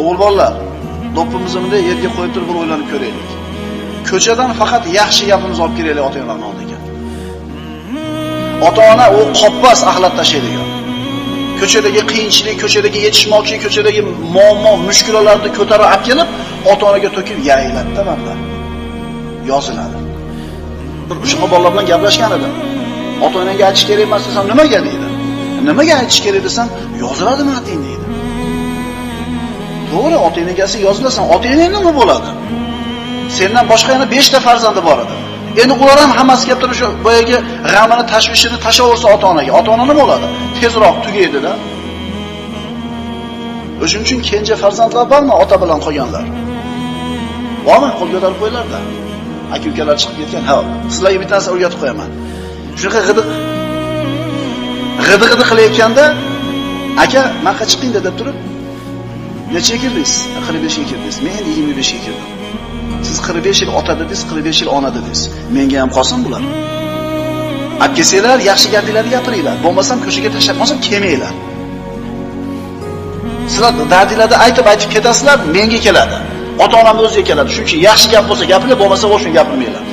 O'g'il bolalar, do'ppimizni bunday yerga qo'yib turib bir o'ylanib ko'raylik. Ko'chadan faqat yaxshi gapimizni olib kelaylik ota-onalarning oldiga. Ota-ona u qoppas axlat tashlaydigan. Ko'chadagi qiyinchilik, ko'chadagi yetishmovchilik, ko'chadagi muammo, mushkulotlarni ko'tarib olib kelib, ota-onaga to'kib yayiladi-da banda. Yoziladi. Bir o'sha bolalar bilan gaplashgan edim. Ota-onaga aytish kerak emas desam, nimaga deydi? Nimaga aytish kerak desam, yoziladi matin deydi. To'g'ri, ota-onagasi yozilasan, ota-onang nima bo'ladi? Sendan boshqa yana 5 ta farzandi bor edi. Endi ular ham hammasi kelib turib shu boyaga g'amini, tashvishini tashaversa ota-onaga. Ota-ona nima bo'ladi? Tezroq tugaydi-da. O'shuning uchun kenja farzandlar bormi ota bilan qolganlar? Bormi? Qo'l ko'tarib qo'yinglar-da. Aka-ukalar chiqib ketgan. Ha, sizlarga bittasini o'rgatib qo'yaman. Shunaqa g'idi qilayotganda aka, "Menga chiqing" deb turib, "Nechaga kirdingiz?" "45 ga kirdingiz." "Men 25 ga kirdim." Siz 45 yil ota dedingiz, 45 yil ona dedingiz. Menga ham qolsin bular. Olib kelsanglar, yaxshi gapinglarni gapiringlar. Bo'lmasam ko'chaga tashlab olsam kelmanglar. Sizlar dardinglarni aytib ketasizlar, menga keladi. Ota-onam o'ziga keladi. Shuning uchun yaxshi gap bo'lsa gapiringlar, bo'lmasa o'shuni gapirmanglar.